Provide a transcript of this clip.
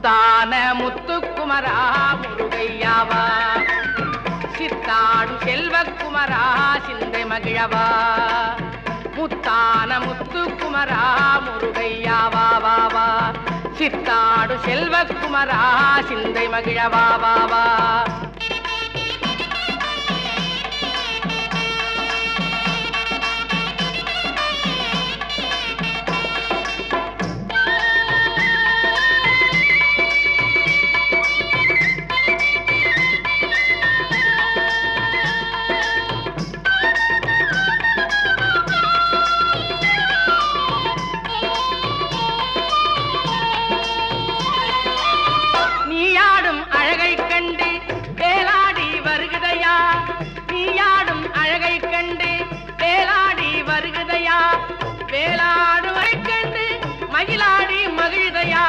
முத்தான முத்துக்குமரா முருகையாவா, சித்தாடும் செல்வக்குமரா சிந்தை மகிழவா. முத்தான முத்துக்குமரா முருகையாவா வாவா, சித்தாடு செல்வக்குமரா சிந்தை மகிழவா வாவா. வேலாடுவரை கண்டு மகிழாடி மகிழ்தையா,